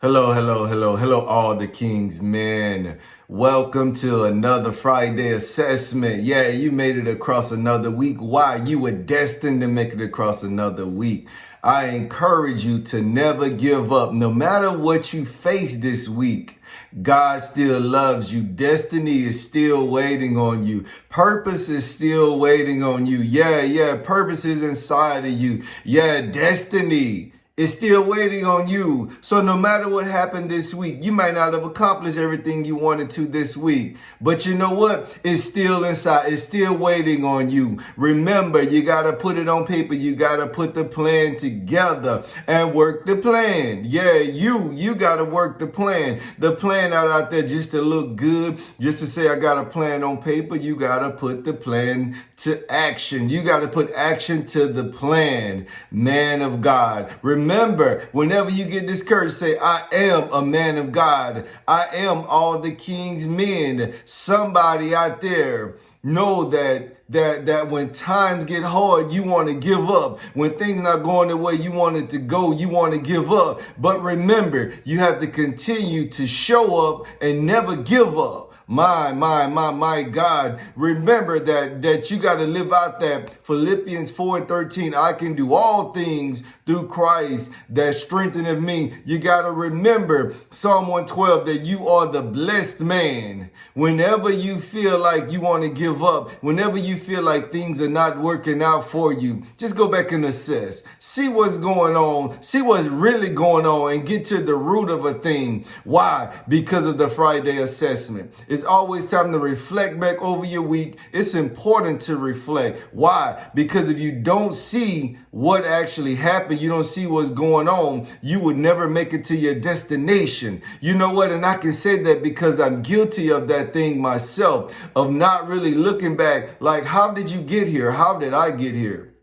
Hello, all the King's men. Welcome to another Friday assessment. Yeah, you made it across another week. Why? You were destined to make it across another week. I encourage you to never give up. No matter what you face this week, God still loves you. Destiny is still waiting on you. Purpose is still waiting on you. Yeah, purpose is inside of you. Yeah, destiny is still waiting on you. So no matter what happened this week, you might not have accomplished everything you wanted to this week. But you know what? It's still inside. It's still waiting on you. Remember, you got to put it on paper. You got to put the plan together and work the plan. Yeah, you got to work the plan. The plan out there just to look good, just to say I got a plan on paper. You got to put the plan to action. You got to put action to the plan. Man of God. Remember, whenever you get discouraged, say, I am a man of God. I am all the King's men. Somebody out there know that when times get hard, you want to give up. When things not going the way you want it to go, you want to give up. But remember, you have to continue to show up and never give up. My God. Remember that you got to live out that Philippians 4:13. I can do all things through Christ that strengtheneth me. You got to remember Psalm 112 that you are the blessed man. Whenever you feel like you want to give up, whenever you feel like things are not working out for you, just go back and assess. See what's going on. See what's really going on and get to the root of a thing. Why? Because of the Friday assessment. It's always time to reflect back over your week. It's important to reflect. Why? Because if you don't see what actually happened, you don't see what's going on, you would never make it to your destination. You know what? And I can say that because I'm guilty of that thing myself, of not really looking back, like, how did you get here? How did I get here?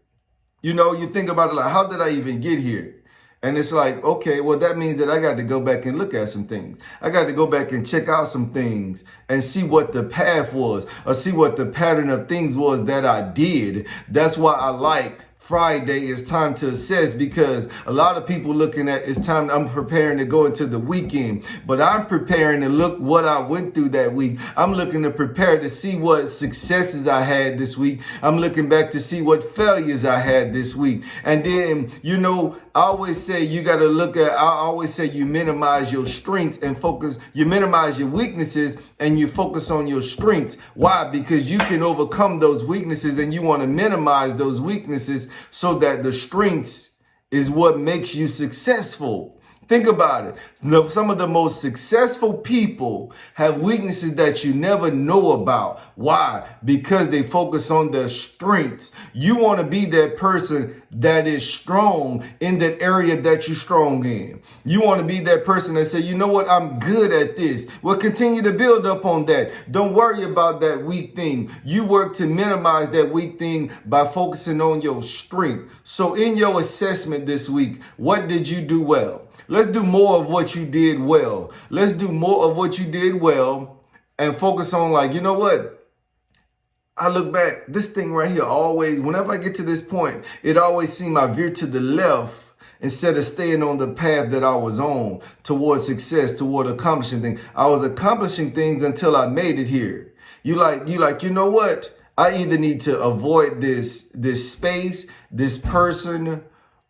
You know, you think about it like, how did I even get here? And it's like, okay, well, that means that I got to go back and look at some things. I got to go back and check out some things and see what the path was, or see what the pattern of things was that I did. That's why I like Friday is time to assess, because a lot of people looking at it's time. I'm preparing to go into the weekend, but I'm preparing to look what I went through that week. I'm looking to prepare to see what successes I had this week. I'm looking back to see what failures I had this week. And then, you know, I always say you got to I always say you minimize your strengths and focus. You minimize your weaknesses and you focus on your strengths. Why? Because you can overcome those weaknesses, and you want to minimize those weaknesses so that the strengths is what makes you successful. Think about it. Some of the most successful people have weaknesses that you never know about. Why? Because they focus on their strengths. You want to be that person that is strong in that area that you're strong in. You want to be that person that say, you know what, I'm good at this. Well, continue to build up on that. Don't worry about that weak thing. You work to minimize that weak thing by focusing on your strength. So in your assessment this week, what did you do well? Let's do more of what you did well. Let's do more of what you did well and focus on, like, you know what? I look back, this thing right here always, whenever I get to this point, it always seemed I veered to the left instead of staying on the path that I was on toward success, toward accomplishing things. I was accomplishing things until I made it here. You know what? I either need to avoid this space, this person,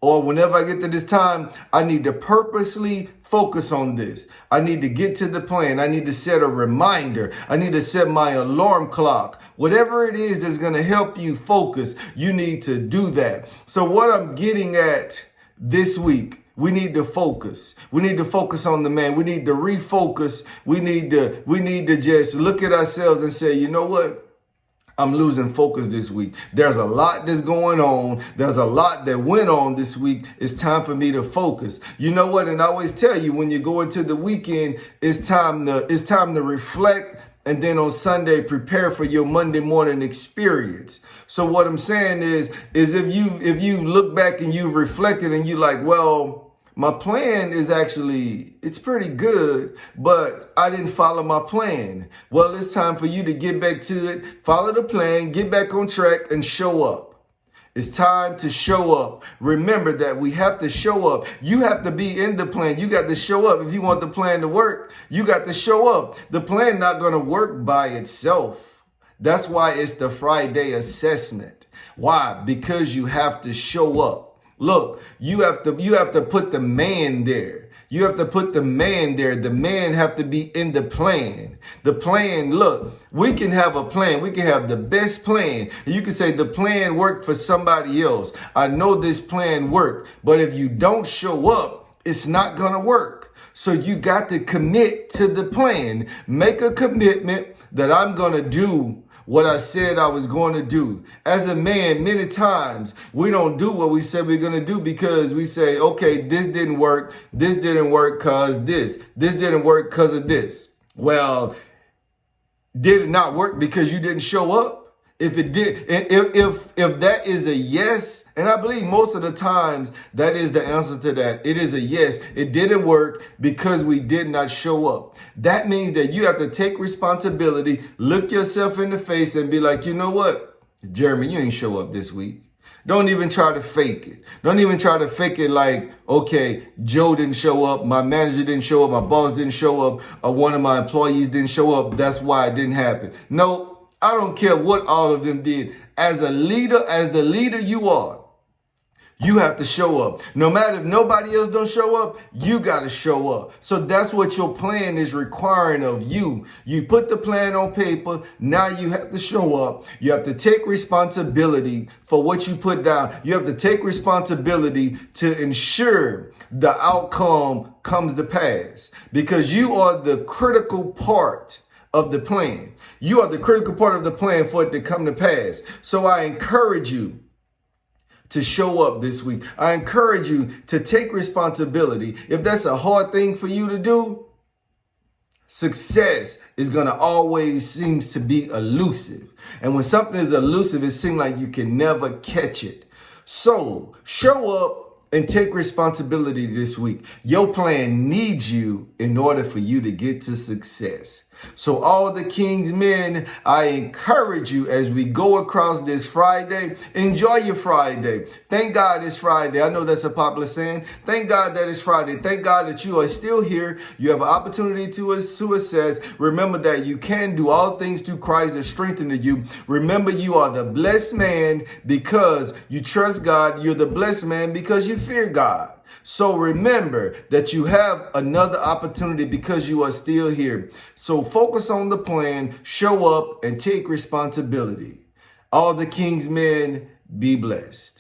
or whenever I get to this time, I need to purposely focus on this. I need to get to the plan. I need to set a reminder. I need to set my alarm clock. Whatever it is that's going to help you focus, you need to do that. So what I'm getting at this week, we need to focus. We need to focus on the man. We need to refocus. We need to just look at ourselves and say, you know what? I'm losing focus this week. There's a lot that's going on. There's a lot that went on this week. It's time for me to focus. You know what? And I always tell you, when you go into the weekend, it's time to reflect. And then on Sunday, prepare for your Monday morning experience. So what I'm saying is if you look back and you've reflected and you're like, well, my plan is actually, it's pretty good, but I didn't follow my plan. Well, it's time for you to get back to it, follow the plan, get back on track, and show up. It's time to show up. Remember that we have to show up. You have to be in the plan. You got to show up. If you want the plan to work, you got to show up. The plan not going to work by itself. That's why it's the Friday assessment. Why? Because you have to show up. Look, you have to put the man there. You have to put the man there. The man have to be in the plan. The plan, look, we can have a plan. We can have the best plan. You can say the plan worked for somebody else. I know this plan worked, but if you don't show up, it's not going to work. So you got to commit to the plan. Make a commitment that I'm going to do what I said I was going to do. As a man, many times we don't do what we said we're going to do because we say, okay, this didn't work. This didn't work because this didn't work because of this. Well, did it not work because you didn't show up? If it did, if that is a yes, and I believe most of the times that is the answer to that. It is a yes. It didn't work because we did not show up. That means that you have to take responsibility, look yourself in the face and be like, you know what, Jeremy, you ain't show up this week. Don't even try to fake it. Don't even try to fake it like, okay, Joe didn't show up. My manager didn't show up. My boss didn't show up. Or one of my employees didn't show up. That's why it didn't happen. No. I don't care what all of them did. As a leader, as the leader you are, you have to show up. No matter if nobody else don't show up, you got to show up. So that's what your plan is requiring of you. You put the plan on paper. Now you have to show up. You have to take responsibility for what you put down. You have to take responsibility to ensure the outcome comes to pass because you are the critical part of the plan. You are the critical part of the plan for it to come to pass. So I encourage you to show up this week. I encourage you to take responsibility. If that's a hard thing for you to do, success is going to always seems to be elusive. And when something is elusive, it seems like you can never catch it. So show up and take responsibility this week. Your plan needs you in order for you to get to success. So all the King's men, I encourage you as we go across this Friday, enjoy your Friday. Thank God it's Friday. I know that's a popular saying. Thank God that it's Friday. Thank God that you are still here. You have an opportunity to assess. Remember that you can do all things through Christ that strengthens you. Remember you are the blessed man because you trust God. You're the blessed man because you fear God. So remember that you have another opportunity because you are still here. So focus on the plan, show up, and take responsibility. All the King's men, be blessed.